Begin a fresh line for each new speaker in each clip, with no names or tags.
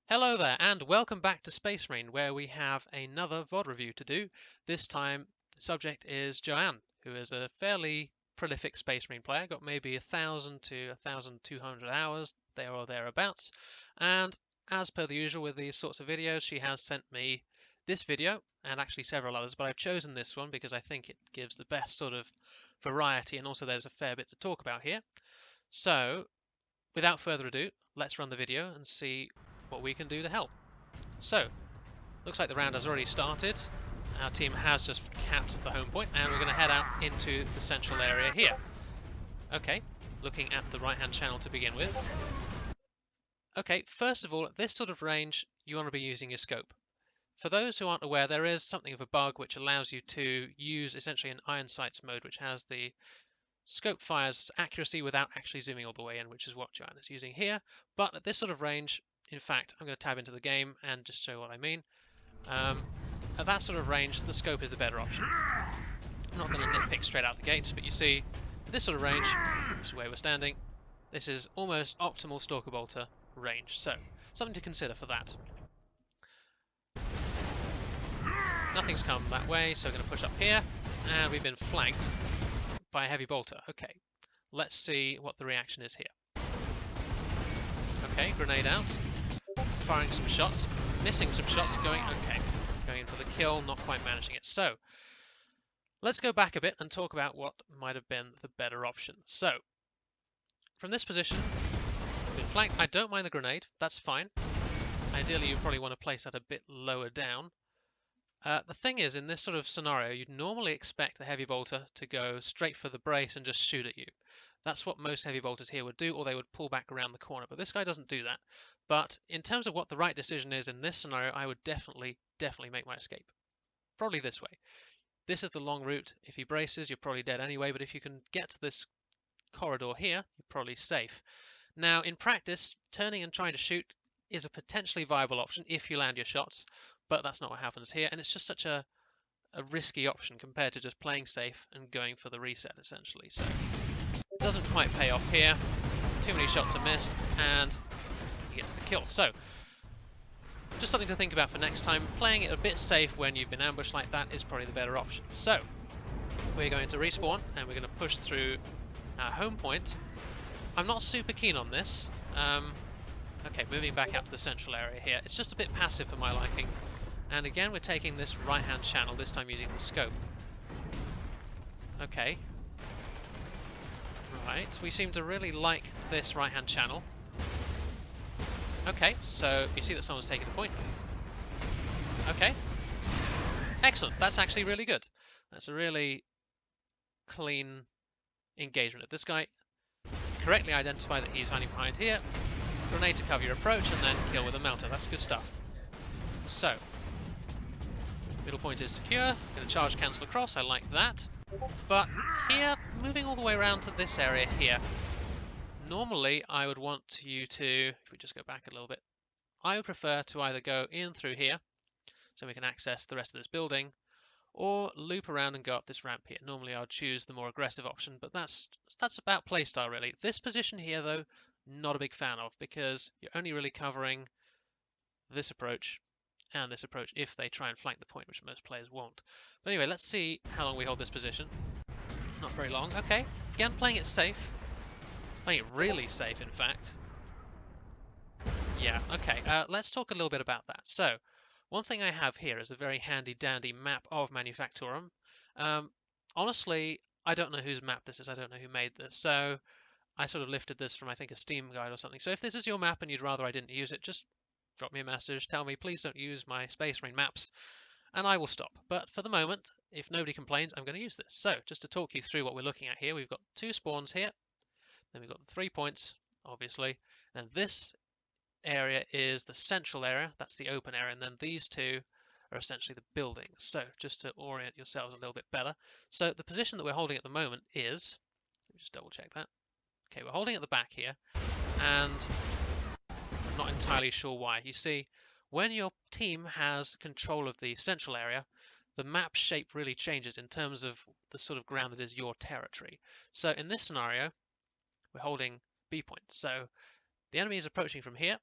Hello there, and welcome back to Space Marine, where we have another VOD review to do. This time, the subject is Johanne, who is a fairly prolific Space Marine player, got maybe 1,000 to 1,200 hours, there or thereabouts. And as per the usual with these sorts of videos, she has sent me this video, and actually several others, but I've chosen this one because I think it gives the best sort of variety, and also there's a fair bit to talk about here. So, without further ado, let's run the video and see what we can do to help. So, looks like the round has already started. Our team has just capped the home point, and we're going to head out into the central area here. Okay, looking at the right-hand channel to begin with. Okay, first of all, at this sort of range, you want to be using your scope. For those who aren't aware, there is something of a bug which allows you to use essentially an iron sights mode, which has the scope fires accuracy without actually zooming all the way in, which is what Johanne is using here. But at this sort of range, in fact, I'm going to tab into the game and just show what I mean. At that sort of range, the scope is the better option. I'm not going to nitpick straight out the gates, but you see, at this sort of range, which is where we're standing, this is almost optimal Stalker Bolter range. So, something to consider for that. Nothing's come that way, so we're going to push up here, and we've been flanked by a heavy bolter. Okay, let's see what the reaction is here. Okay, grenade out, firing some shots, missing some shots, going in for the kill, not quite managing it. So, let's go back a bit and talk about what might have been the better option. So, from this position, been flanked. I don't mind the grenade, that's fine. Ideally, you probably want to place that a bit lower down. The thing is, in this sort of scenario, you'd normally expect the heavy bolter to go straight for the brace and just shoot at you. That's what most heavy bolters here would do, or they would pull back around the corner, but this guy doesn't do that. But in terms of what the right decision is in this scenario, I would definitely make my escape. Probably this way. This is the long route. If he braces, you're probably dead anyway, but if you can get to this corridor here, you're probably safe. Now, in practice, turning and trying to shoot is a potentially viable option if you land your shots, but that's not what happens here, and it's just such a risky option compared to just playing safe and going for the reset, essentially. So, it doesn't quite pay off here. Too many shots are missed, and he gets the kill. So, just something to think about for next time. Playing it a bit safe when you've been ambushed like that is probably the better option. So, we're going to respawn, and we're going to push through our home point. I'm not super keen on this. Okay, moving back up to the central area here. It's just a bit passive for my liking. And again, we're taking this right-hand channel, this time using the scope. Okay. Right, we seem to really like this right-hand channel. Okay, so you see that someone's taking a point. Okay. Excellent, that's actually really good. That's a really clean engagement. If this guy correctly identify that he's hiding behind here, grenade to cover your approach, and then kill with a melter. That's good stuff. So, middle point is secure. Going to charge cancel across. I like that. But here, moving all the way around to this area here, normally I would want you to, if we just go back a little bit, I would prefer to either go in through here, so we can access the rest of this building, or loop around and go up this ramp here. Normally I would choose the more aggressive option, but that's about playstyle really. This position here though, not a big fan of, because you're only really covering this approach and this approach if they try and flank the point, which most players won't. But anyway, let's see how long we hold this position. Not very long. Okay, again playing it safe. Playing it really safe, in fact. Yeah, okay, let's talk a little bit about that. So, one thing I have here is a very handy dandy map of Manufactorum. Honestly, I don't know whose map this is, I don't know who made this, so I sort of lifted this from, I think, a Steam guide or something. So if this is your map and you'd rather I didn't use it, just drop me a message, tell me please don't use my Space Marine maps, and I will stop. But for the moment, if nobody complains, I'm going to use this. So just to talk you through what we're looking at here, we've got 2 spawns here, then we've got the 3 points, obviously, and this area is the central area, that's the open area, and then these two are essentially the buildings. So just to orient yourselves a little bit better. So the position that we're holding at the moment is, let me just double check that. Okay, we're holding at the back here, and I'm not entirely sure why. You see, when your team has control of the central area, the map shape really changes in terms of the sort of ground that is your territory. So in this scenario, we're holding B point. So the enemy is approaching from here,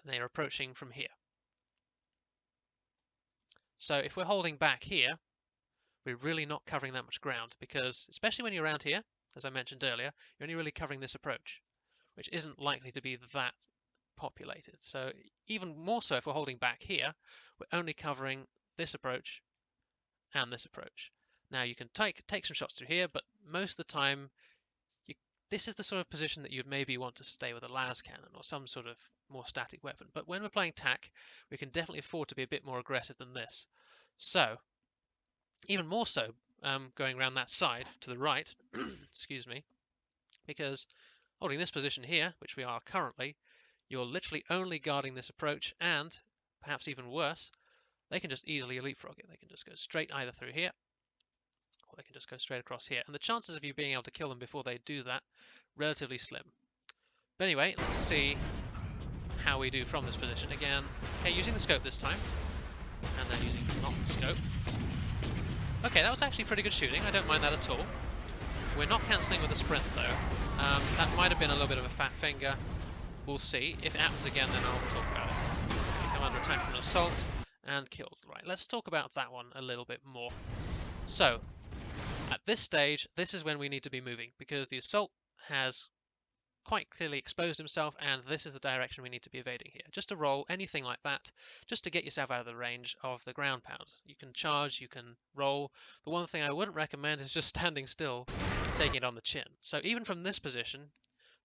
and they're approaching from here. So if we're holding back here, we're really not covering that much ground, because especially when you're around here, as I mentioned earlier, you're only really covering this approach, which isn't likely to be that populated. So even more so if we're holding back here, we're only covering this approach and this approach. Now you can take some shots through here, but most of the time, this is the sort of position that you'd maybe want to stay with a las cannon or some sort of more static weapon. But when we're playing TAC, we can definitely afford to be a bit more aggressive than this. So, even more so, going around that side to the right, excuse me, because holding this position here, which we are currently, you're literally only guarding this approach, and perhaps even worse, they can just easily leapfrog it. They can just go straight either through here, or they can just go straight across here. And the chances of you being able to kill them before they do that, relatively slim. But anyway, let's see how we do from this position. Again, okay, using the scope this time, and then using not the scope. Okay, that was actually pretty good shooting. I don't mind that at all. We're not cancelling with a sprint though. That might have been a little bit of a fat finger. We'll see. If it happens again, then I'll talk about it. We come under attack from an assault and killed. Right, let's talk about that one a little bit more. So, at this stage, this is when we need to be moving, because the assault has quite clearly exposed himself, and this is the direction we need to be evading here. Just to roll, anything like that, just to get yourself out of the range of the ground pound. You can charge, you can roll. The one thing I wouldn't recommend is just standing still and taking it on the chin. So even from this position,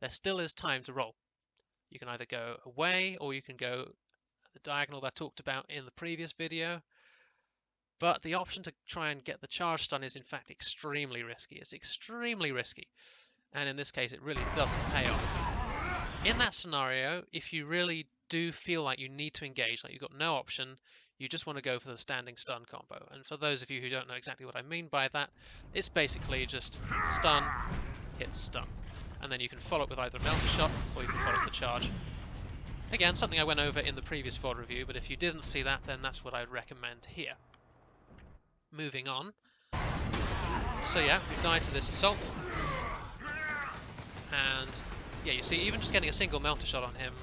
there still is time to roll. You can either go away, or you can go the diagonal that I talked about in the previous video. But the option to try and get the charge stun is in fact extremely risky. It's extremely risky. And in this case, it really doesn't pay off. In that scenario, if you really do feel like you need to engage, like you've got no option, you just want to go for the standing stun combo. And for those of you who don't know exactly what I mean by that, it's basically just stun, hit, stun. And then you can follow it with either a melter shot, or you can follow it with a charge. Again, something I went over in the previous VOD review, but if you didn't see that, then that's what I would recommend here. Moving on. So yeah, we died to this assault. And yeah, you see, even just getting a single melter shot on him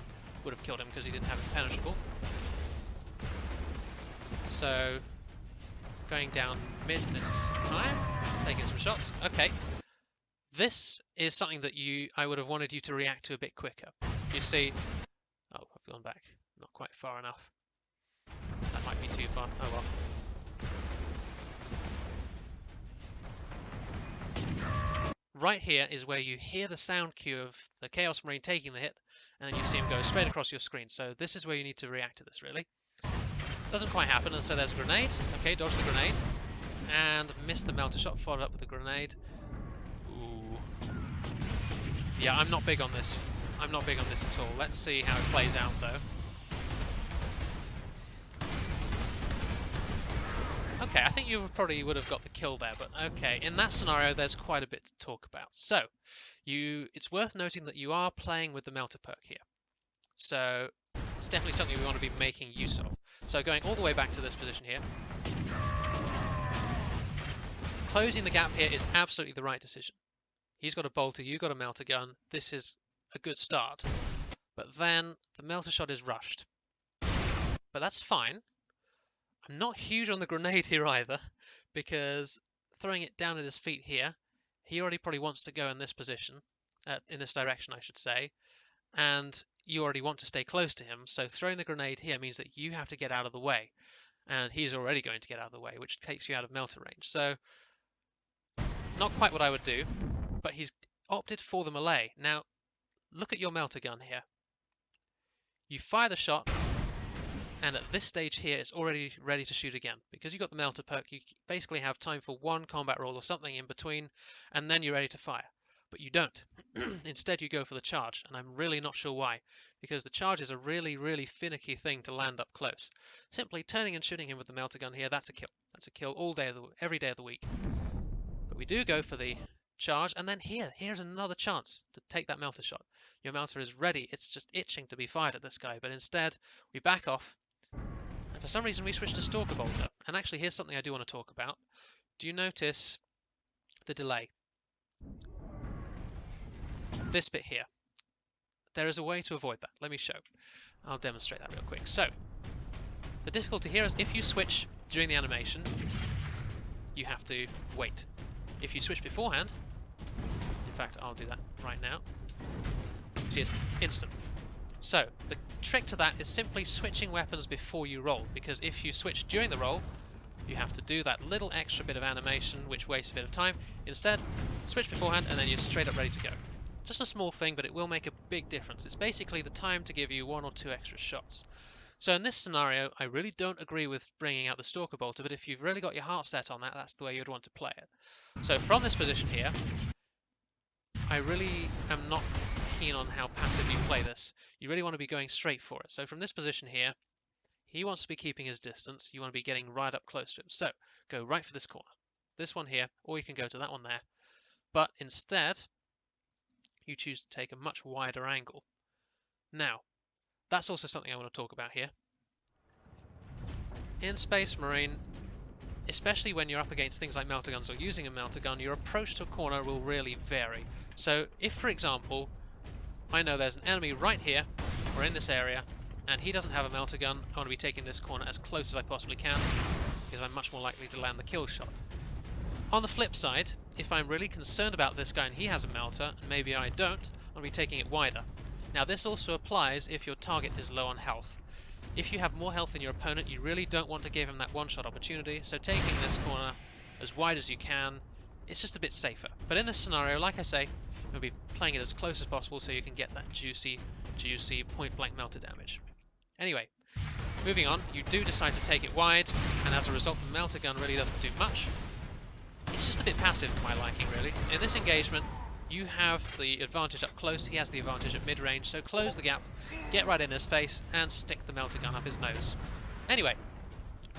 would have killed him because he didn't have impenetrable. So going down mid this time, taking some shots. Okay, this is something that I would have wanted you to react to a bit quicker. You see, oh, I've gone back, not quite far enough. That might be too far. Oh well. Right here is where you hear the sound cue of the Chaos Marine taking the hit, and then you see him go straight across your screen. So this is where you need to react to this, really. Doesn't quite happen, and so there's a grenade. Okay, dodge the grenade. And miss the melter shot, followed up with a grenade. Ooh. Yeah, I'm not big on this. I'm not big on this at all. Let's see how it plays out, though. Okay, I think you probably would have got the kill there, but okay, in that scenario, there's quite a bit to talk about. So, it's worth noting that you are playing with the melter perk here. So, it's definitely something we want to be making use of. So, going all the way back to this position here. Closing the gap here is absolutely the right decision. He's got a bolter, you've got a melter gun. This is a good start. But then, the melter shot is rushed. But that's fine. I'm not huge on the grenade here either, because throwing it down at his feet here, he already probably wants to go in this position, in this direction I should say, and you already want to stay close to him, so throwing the grenade here means that you have to get out of the way, and he's already going to get out of the way, which takes you out of melter range. So, not quite what I would do, but he's opted for the melee. Now, look at your melter gun here. You fire the shot, and at this stage here, it's already ready to shoot again. Because you've got the melter perk, you basically have time for one combat roll or something in between, and then you're ready to fire. But you don't. Instead, you go for the charge, and I'm really not sure why. Because the charge is a really, really finicky thing to land up close. Simply turning and shooting him with the melter gun here, that's a kill. That's a kill all day, every day of the week. But we do go for the charge, and then here's another chance to take that melter shot. Your melter is ready, it's just itching to be fired at this guy, but instead, we back off. And for some reason we switched to Stalker Bolter. And actually here's something I do want to talk about. Do you notice the delay? This bit here. there is a way to avoid that. Let me show. I'll demonstrate that real quick. So, the difficulty here is if you switch during the animation, you have to wait. If you switch beforehand, in fact, I'll do that right now. See, it's instant. So, the trick to that is simply switching weapons before you roll, because if you switch during the roll, you have to do that little extra bit of animation, which wastes a bit of time. Instead, switch beforehand, and then you're straight up ready to go. Just a small thing, but it will make a big difference. It's basically the time to give you 1 or 2 extra shots. So in this scenario, I really don't agree with bringing out the Stalker Bolter, but if you've really got your heart set on that, that's the way you'd want to play it. So from this position here, I really am not keen on how passive you play this. You really want to be going straight for it. So from this position here, he wants to be keeping his distance. You want to be getting right up close to him. So go right for this corner. This one here, or you can go to that one there. But instead, you choose to take a much wider angle. Now, that's also something I want to talk about here. In Space Marine, especially when you're up against things like melter guns or using a melter gun, your approach to a corner will really vary. So if, for example, I know there's an enemy right here, or in this area, and he doesn't have a melter gun, I want to be taking this corner as close as I possibly can, because I'm much more likely to land the kill shot. On the flip side, if I'm really concerned about this guy and he has a melter, and maybe I don't, I'll be taking it wider. Now this also applies if your target is low on health. If you have more health than your opponent, you really don't want to give him that one-shot opportunity, so taking this corner as wide as you can, it's just a bit safer. But in this scenario, like I say, you'll be playing it as close as possible so you can get that juicy point-blank melter damage. Anyway, moving on, you do decide to take it wide, and as a result the melter gun really doesn't do much. It's just a bit passive for my liking, really. In this engagement, you have the advantage up close, he has the advantage at mid-range, so close the gap, get right in his face, and stick the melter gun up his nose. Anyway,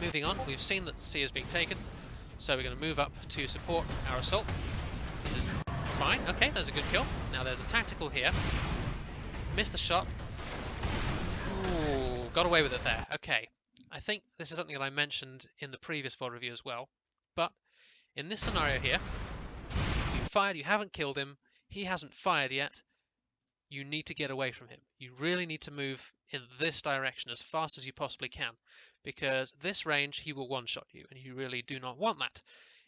moving on, we've seen that C is being taken, so we're going to move up to support our assault. This is fine. Okay, there's a good kill. Now there's a tactical here. Missed the shot. Ooh, got away with it there. Okay, I think this is something that I mentioned in the previous VOD review as well, but in this scenario here, you fired, you haven't killed him, he hasn't fired yet, you need to get away from him. You really need to move in this direction as fast as you possibly can, because this range he will one-shot you, and you really do not want that.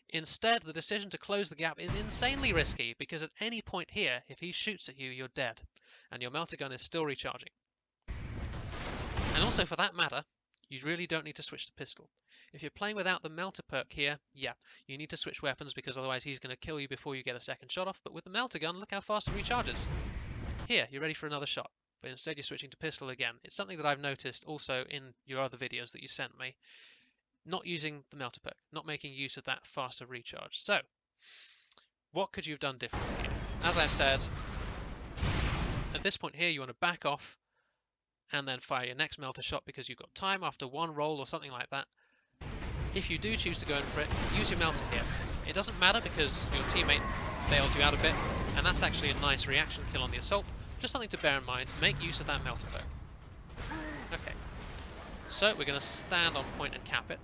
Instead, the decision to close the gap is insanely risky, because at any point here, if he shoots at you, you're dead, and your melter gun is still recharging. And also, for that matter, you really don't need to switch to pistol. If you're playing without the melter perk here, yeah, you need to switch weapons because otherwise he's going to kill you before you get a second shot off, but with the melter gun, look how fast it recharges. Here, you're ready for another shot, but instead you're switching to pistol again. It's something that I've noticed also in your other videos that you sent me. Not using the melter perk, not making use of that faster recharge. So, what could you have done differently here? As I said, at this point here you want to back off and then fire your next melter shot because you've got time after one roll or something like that. If you do choose to go in for it, use your melter here. It doesn't matter because your teammate bails you out a bit, and that's actually a nice reaction kill on the assault. Just something to bear in mind. Make use of that melter perk. Okay, so we're going to stand on point and cap it.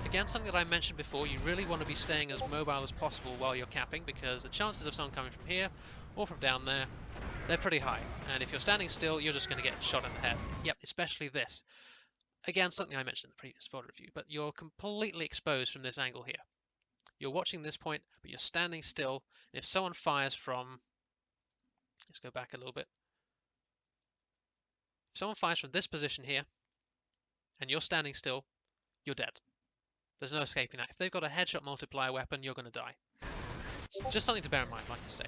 Again, something that I mentioned before, you really want to be staying as mobile as possible while you're capping because the chances of someone coming from here or from down there, they're pretty high. And if you're standing still, you're just going to get shot in the head. Yep, especially this. Again, something I mentioned in the previous VOD review, but you're completely exposed from this angle here. You're watching this point, but you're standing still. And if someone fires from... Let's go back a little bit. If someone fires from this position here, and you're standing still, you're dead. There's no escaping that. If they've got a headshot multiplier weapon, you're going to die. It's just something to bear in mind, like I say.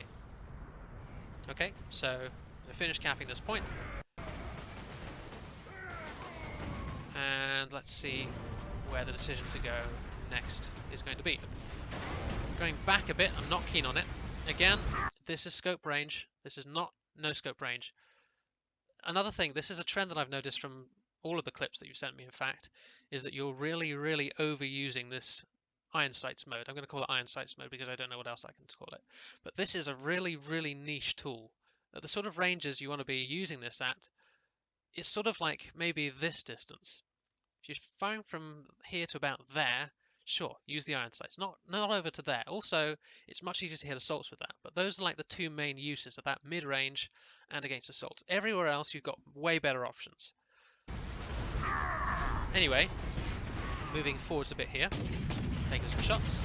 Okay, so I'm going to finish capping this point. And let's see where the decision to go next is going to be. Going back a bit, I'm not keen on it. Again, this is scope range. This is not no scope range. Another thing, this is a trend that I've noticed from all of the clips that you sent me, in fact, is that you're really overusing this iron sights mode. I'm going to call it iron sights mode because I don't know what else I can call it. But this is a really niche tool. At the sort of ranges you want to be using this at, it's sort of like maybe this distance. If you're firing from here to about there, sure, use the iron sights. Not over to there. Also, it's much easier to hit assaults with that. But those are like the two main uses of that mid-range and against assaults. Everywhere else you've got way better options. Anyway, moving forwards a bit here, taking some shots.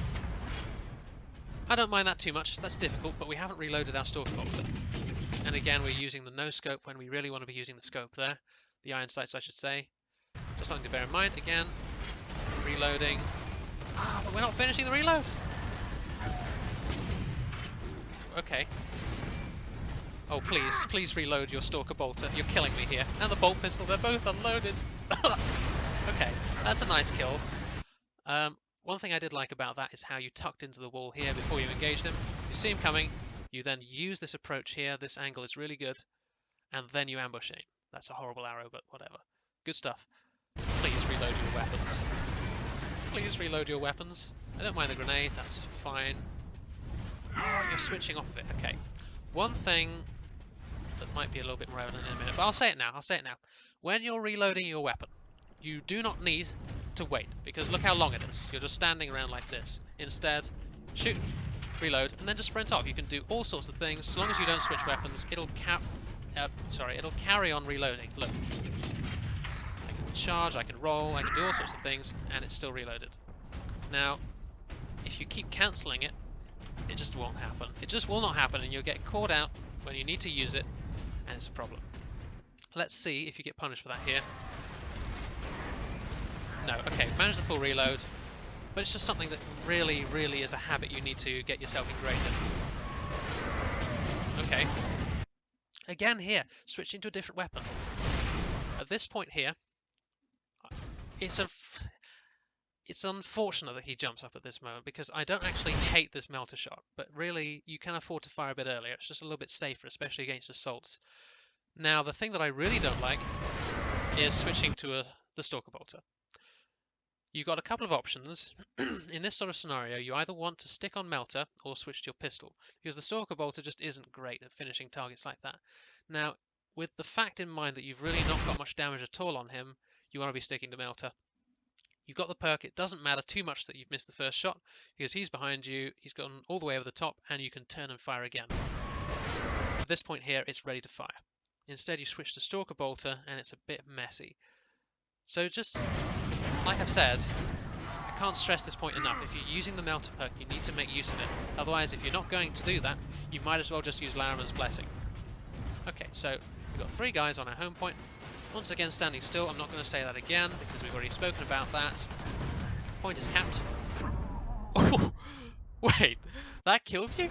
I don't mind that too much, that's difficult, but we haven't reloaded our Stalker Bolter. And again, we're using the no scope when we really want to be using the scope there. The iron sights, I should say. Just something to bear in mind. Again, reloading. Ah, but we're not finishing the reload! Okay. Oh, please reload your Stalker Bolter. You're killing me here. And the bolt pistol, they're both unloaded. Okay, that's a nice kill. One thing I did like about that is how you tucked into the wall here before you engaged him. You see him coming, you then use this approach here. This angle is really good. And then you ambush him. That's a horrible arrow, but whatever. Good stuff. Please reload your weapons. Please reload your weapons. I don't mind the grenade, that's fine. Oh, you're switching off of it. Okay. One thing that might be a little bit more evident in a minute, but I'll say it now. When you're reloading your weapon, you do not need to wait, because look how long it is. You're just standing around like this. Instead, shoot, reload, and then just sprint off. You can do all sorts of things. As long as you don't switch weapons, it'll carry on reloading. Look. I can charge, I can roll, I can do all sorts of things, and it's still reloaded. Now, if you keep cancelling it, it just won't happen. It just will not happen, and you'll get caught out when you need to use it, and it's a problem. Let's see if you get punished for that here. No, okay, manage the full reload, but it's just something that really, really is a habit you need to get yourself ingrained in. Okay. Again here, switching to a different weapon. At this point here, it's unfortunate that he jumps up at this moment, because I don't actually hate this melter shot, but really you can afford to fire a bit earlier. It's just a little bit safer, especially against assaults. Now the thing that I really don't like is switching to the Stalker Bolter. You've got a couple of options. In this sort of scenario, you either want to stick on melter or switch to your pistol, because the Stalker Bolter just isn't great at finishing targets like that. Now, with the fact in mind that you've really not got much damage at all on him, you want to be sticking to melter. You've got the perk, it doesn't matter too much that you've missed the first shot, because he's behind you, he's gone all the way over the top, and you can turn and fire again. At this point here, it's ready to fire. Instead, you switch to Stalker Bolter, and it's a bit messy. So just, like I've said, I can't stress this point enough. If you're using the melter perk, you need to make use of it. Otherwise, if you're not going to do that, you might as well just use Larimer's Blessing. Okay, so we've got 3 guys on our home point. Once again, standing still. I'm not going to say that again, because we've already spoken about that. Point is capped. Oh, wait, that killed you?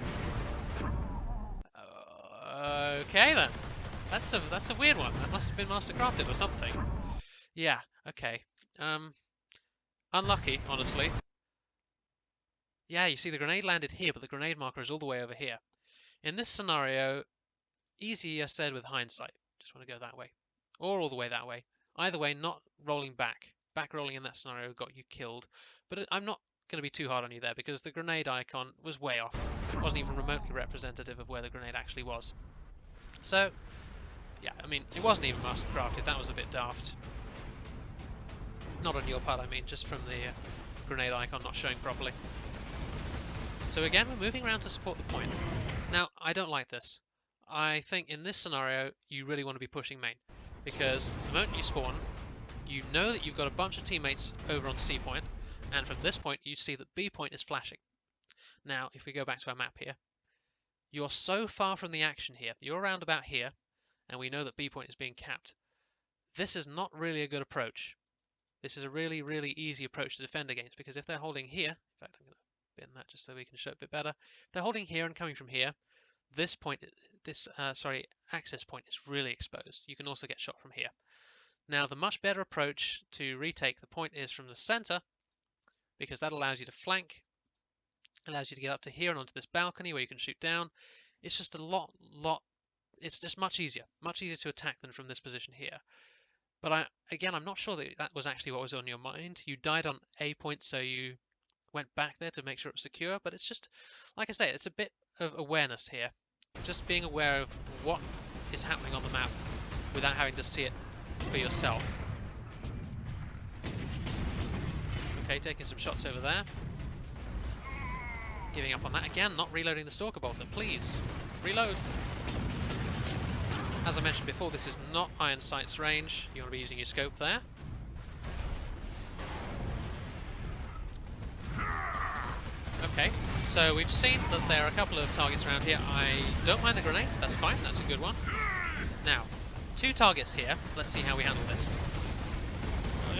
Okay then. That's a weird one. That must have been mastercrafted or something. Yeah, okay. Unlucky, honestly. Yeah, you see the grenade landed here, but the grenade marker is all the way over here. In this scenario, easier said with hindsight. Just want to go that way. Or all the way that way. Either way, not rolling back. Back rolling in that scenario got you killed. But I'm not going to be too hard on you there, because the grenade icon was way off. It wasn't even remotely representative of where the grenade actually was. So, yeah, I mean, it wasn't even mastercrafted. That was a bit daft. Not on your part, I mean, just from the grenade icon not showing properly. So again, we're moving around to support the point. Now, I don't like this. I think in this scenario, you really want to be pushing main, because the moment you spawn, you know that you've got a bunch of teammates over on C point, and from this point, you see that B point is flashing. Now, if we go back to our map here, you're so far from the action here. You're around about here, and we know that B point is being capped. This is not really a good approach. This is a really, really easy approach to defend against, because if they're holding here, in fact, I'm going to bin that just so we can show it a bit better. If they're holding here and coming from here, this point, access point is really exposed. You can also get shot from here. Now, the much better approach to retake the point is from the center, because that allows you to flank, allows you to get up to here and onto this balcony where you can shoot down. It's just it's just much easier to attack than from this position here. But I'm not sure that was actually what was on your mind. You died on A point, so you went back there to make sure it was secure, but it's just, like I say, it's a bit of awareness here. Just being aware of what is happening on the map without having to see it for yourself. Okay, taking some shots over there. Giving up on that again, not reloading the Stalker Bolter. Please, reload. As I mentioned before, this is not iron sights range. You want to be using your scope there. Okay, so we've seen that there are a couple of targets around here. I don't mind the grenade, that's fine, that's a good one. Now, 2 targets here. Let's see how we handle this.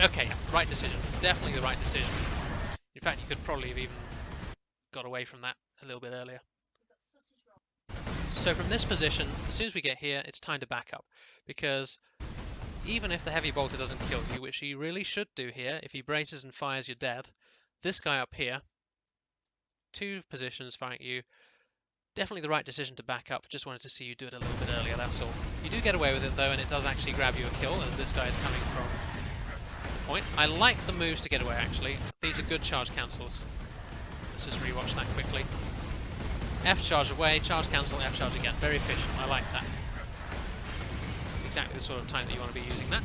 Okay, right decision. Definitely the right decision. In fact, you could probably have even got away from that a little bit earlier. So from this position, as soon as we get here, it's time to back up. Because even if the heavy bolter doesn't kill you, which he really should do here, if he braces and fires, you're dead. This guy up here, 2 positions firing you. Definitely the right decision to back up. Just wanted to see you do it a little bit earlier, that's all. You do get away with it though, and it does actually grab you a kill, as this guy is coming from the point. I like the moves to get away, actually. These are good charge cancels. Let's just rewatch that quickly. F charge away, charge cancel, F charge again. Very efficient, I like that. Exactly the sort of time that you want to be using that.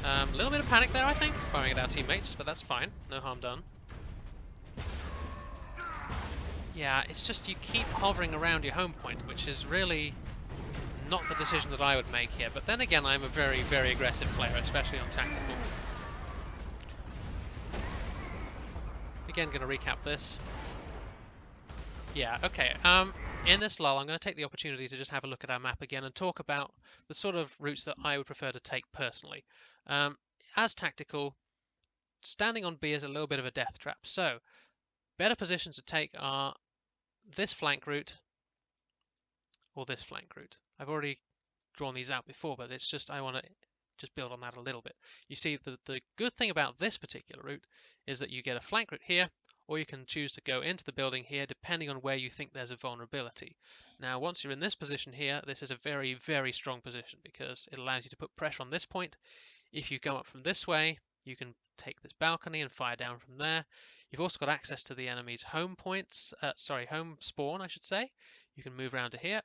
A little bit of panic there, I think, firing at our teammates, but that's fine. No harm done. Yeah, it's just you keep hovering around your home point, which is really not the decision that I would make here. But then again, I'm a very, very aggressive player, especially on tactical. Again, going to recap this. Yeah, okay. In this lull, I'm going to take the opportunity to just have a look at our map again and talk about the sort of routes that I would prefer to take personally. As tactical, standing on B is a little bit of a death trap. So, better positions to take are this flank route or this flank route. I've already drawn these out before, but it's just I want to just build on that a little bit. You see, the good thing about this particular route is that you get a flank route here, or you can choose to go into the building here depending on where you think there's a vulnerability. Now, once you're in this position here, this is a very, very strong position because it allows you to put pressure on this point. If you go up from this way, you can take this balcony and fire down from there. You've also got access to the enemy's home points, home spawn, I should say. You can move around to here.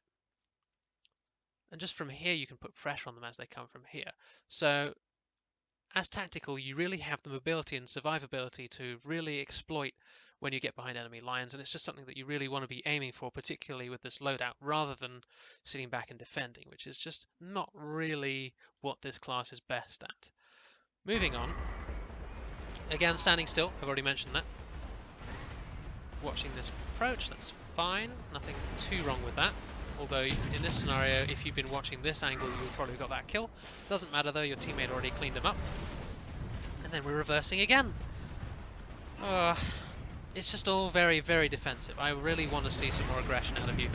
And just from here, you can put pressure on them as they come from here. So, as tactical, you really have the mobility and survivability to really exploit when you get behind enemy lines. And it's just something that you really want to be aiming for, particularly with this loadout, rather than sitting back and defending, which is just not really what this class is best at. Moving on. Again, standing still. I've already mentioned that. Watching this approach, that's fine. Nothing too wrong with that. Although in this scenario, if you've been watching this angle, you've probably got that kill. Doesn't matter though, your teammate already cleaned him up. And then we're reversing again. It's just all very, very defensive. I really want to see some more aggression out of you.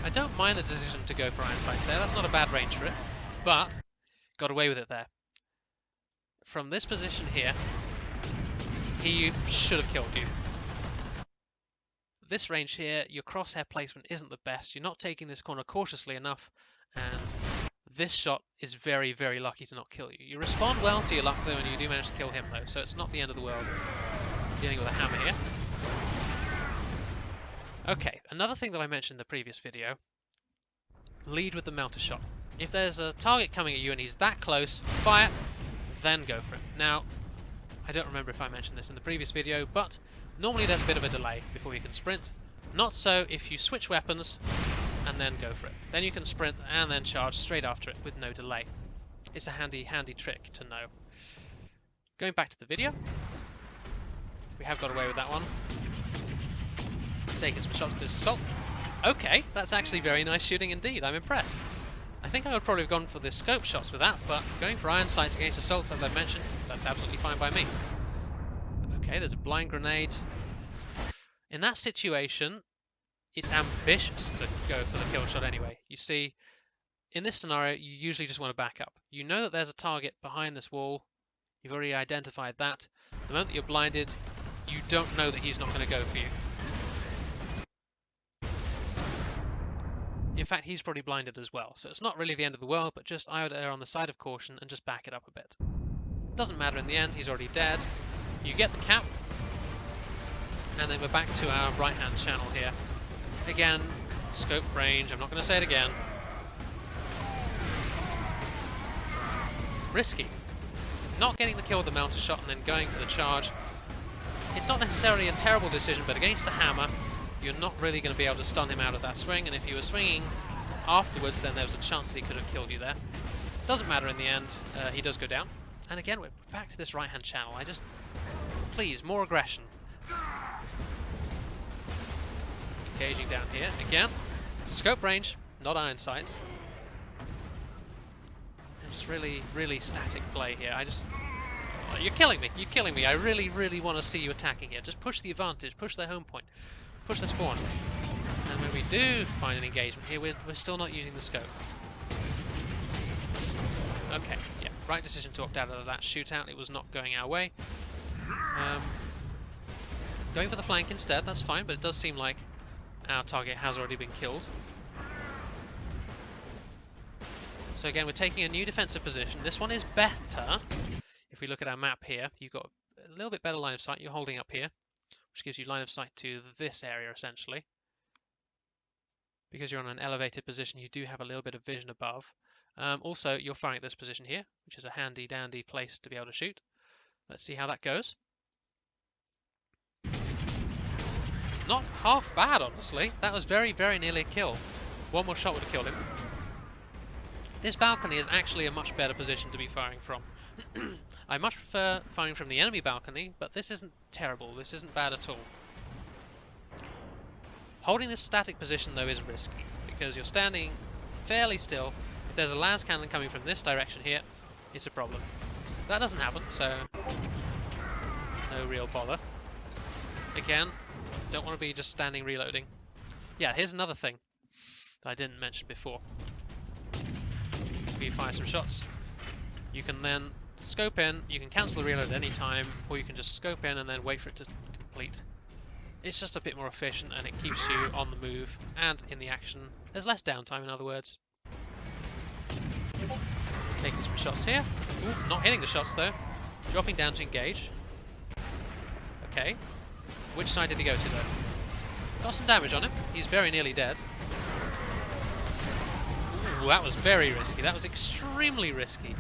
I don't mind the decision to go for iron sights there. That's not a bad range for it. But, got away with it there. From this position here, he should have killed you. This range here, your crosshair placement isn't the best. You're not taking this corner cautiously enough, and this shot is very, very lucky to not kill you. You respond well to your luck though, and you do manage to kill him though, so it's not the end of the world dealing with a hammer here. Okay, another thing that I mentioned in the previous video, lead with the melter shot. If there's a target coming at you and he's that close, fire, then go for it. Now, I don't remember if I mentioned this in the previous video, but normally there's a bit of a delay before you can sprint. Not so if you switch weapons and then go for it. Then you can sprint and then charge straight after it with no delay. It's a handy trick to know. Going back to the video, we have got away with that one. Taking some shots at this assault. Okay, that's actually very nice shooting indeed. I'm impressed. I think I would probably have gone for the scope shots with that, but going for iron sights against assaults, as I've mentioned, that's absolutely fine by me. Okay, there's a blind grenade. In that situation, it's ambitious to go for the kill shot anyway. You see, in this scenario, you usually just want to back up. You know that there's a target behind this wall. You've already identified that. The moment that you're blinded, you don't know that he's not going to go for you. In fact, he's probably blinded as well, so it's not really the end of the world, but just I would err on the side of caution and just back it up a bit. Doesn't matter in the end, he's already dead. You get the cap, and then we're back to our right-hand channel here. Again, scope range, I'm not going to say it again. Risky. Not getting the kill with the melter shot and then going for the charge. It's not necessarily a terrible decision, but against a hammer, you're not really going to be able to stun him out of that swing, and if you were swinging afterwards, then there was a chance that he could have killed you there. Doesn't matter in the end, he does go down. And again, we're back to this right-hand channel. Please, more aggression. Engaging down here, again. Scope range, not iron sights. And just really, really static play here. Oh, you're killing me, you're killing me. I really, really want to see you attacking here. Just push the advantage, push their home point, push their spawn. And when we do find an engagement here, we're still not using the scope. Okay, yeah, right decision to opt out of that shootout. It was not going our way. Going for the flank instead, that's fine, but it does seem like our target has already been killed. So again, we're taking a new defensive position. This one is better. If we look at our map here, you've got a little bit better line of sight. You're holding up here, which gives you line of sight to this area essentially. Because you're on an elevated position, you do have a little bit of vision above. Also, you're firing at this position here, which is a handy dandy place to be able to shoot. Let's see how that goes. Not half bad, honestly. That was very, very nearly a kill. One more shot would have killed him. This balcony is actually a much better position to be firing from. I much prefer firing from the enemy balcony, but this isn't terrible. This isn't bad at all. Holding this static position, though, is risky, because you're standing fairly still. If there's a las cannon coming from this direction here, it's a problem. That doesn't happen, so no real bother. Again, don't want to be just standing reloading. Yeah, here's another thing that I didn't mention before. If you fire some shots, you can then scope in, you can cancel the reload at any time, or you can just scope in and then wait for it to complete. It's just a bit more efficient and it keeps you on the move and in the action. There's less downtime, in other words. Taking some shots here. Ooh, not hitting the shots though. Dropping down to engage. Okay. Which side did he go to though? Got some damage on him. He's very nearly dead. Ooh, that was very risky. That was extremely risky.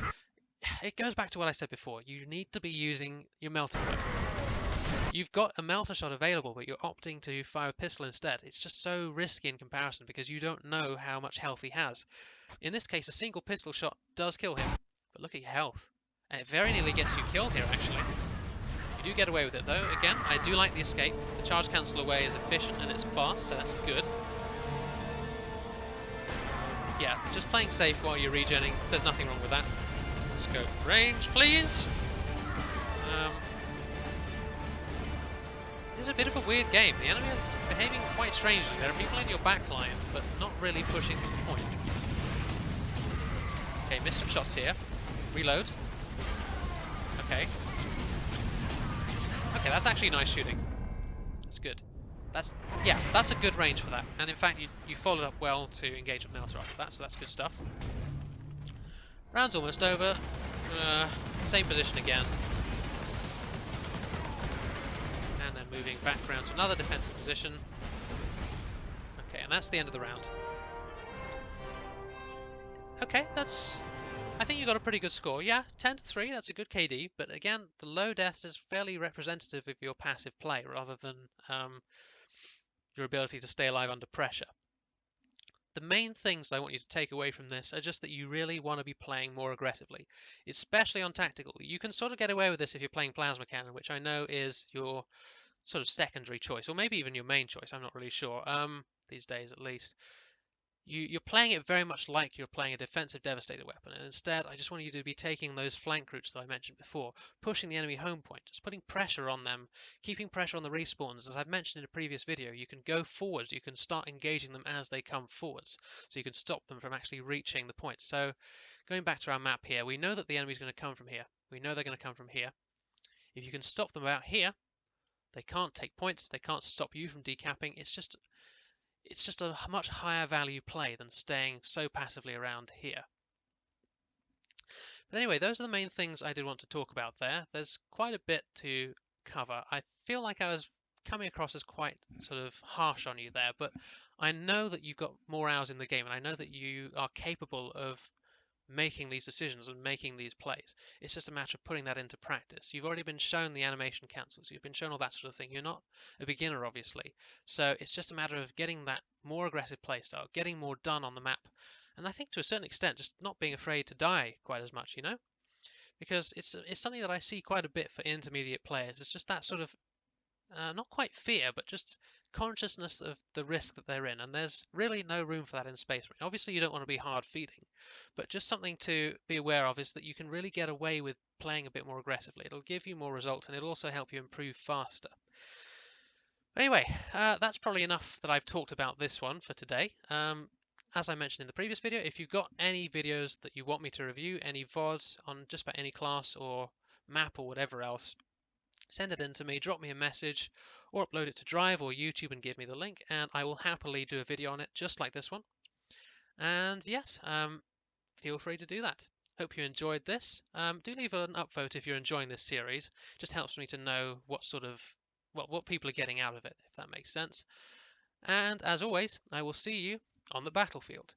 It goes back to what I said before. You need to be using your melter weapon. You've got a melter shot available, but you're opting to fire a pistol instead. It's just so risky in comparison because you don't know how much health he has. In this case, a single pistol shot does kill him, but look at your health. And it very nearly gets you killed here, actually. You do get away with it, though. Again, I do like the escape. The charge cancel away is efficient and it's fast, so that's good. Yeah, just playing safe while you're regenning. There's nothing wrong with that. Scope range, please! This is a bit of a weird game. The enemy is behaving quite strangely. There are people in your backline, but not really pushing the point. Okay, missed some shots here. Reload. Okay. Okay, that's actually nice shooting. That's good. Yeah, that's a good range for that. And in fact, you followed up well to engage with Melter after that, so that's good stuff. Round's almost over. Same position again. And then moving back around to another defensive position. Okay, and that's the end of the round. Okay, I think you got a pretty good score. Yeah, 10-3, that's a good KD, but again, the low deaths is fairly representative of your passive play rather than your ability to stay alive under pressure. The main things I want you to take away from this are just that you really want to be playing more aggressively, especially on tactical. You can sort of get away with this if you're playing Plasma Cannon, which I know is your sort of secondary choice, or maybe even your main choice, I'm not really sure, these days at least. You're playing it very much like you're playing a defensive devastator weapon, and instead I just want you to be taking those flank routes that I mentioned before, pushing the enemy home point, just putting pressure on them, keeping pressure on the respawns. As I've mentioned in a previous video, you can go forwards, you can start engaging them as they come forwards, so you can stop them from actually reaching the point. So going back to our map here, we know that the enemy's going to come from here. We know they're going to come from here. If you can stop them about here, they can't take points, they can't stop you from decapping. It's just a much higher value play than staying so passively around here. But anyway, those are the main things I did want to talk about there. There's quite a bit to cover. I feel like I was coming across as quite sort of harsh on you there, but I know that you've got more hours in the game, and I know that you are capable of making these decisions and making these plays. It's just a matter of putting that into practice. You've already been shown the animation cancels. You've been shown all that sort of thing. You're not a beginner, obviously. So it's just a matter of getting that more aggressive play style, getting more done on the map. And I think to a certain extent, just not being afraid to die quite as much, you know? Because it's something that I see quite a bit for intermediate players. It's just that sort of not quite fear, but just consciousness of the risk that they're in. And there's really no room for that in Space Marine. Obviously, you don't want to be hard feeding, but just something to be aware of is that you can really get away with playing a bit more aggressively. It'll give you more results and it'll also help you improve faster. Anyway, that's probably enough that I've talked about this one for today. As I mentioned in the previous video, if you've got any videos that you want me to review, any VODs on just about any class or map or whatever else, send it in to me, drop me a message, or upload it to Drive or YouTube and give me the link, and I will happily do a video on it just like this one. And yes, feel free to do that. Hope you enjoyed this. Do leave an upvote if you're enjoying this series. Just helps me to know what sort of what people are getting out of it, if that makes sense. And as always, I will see you on the battlefield.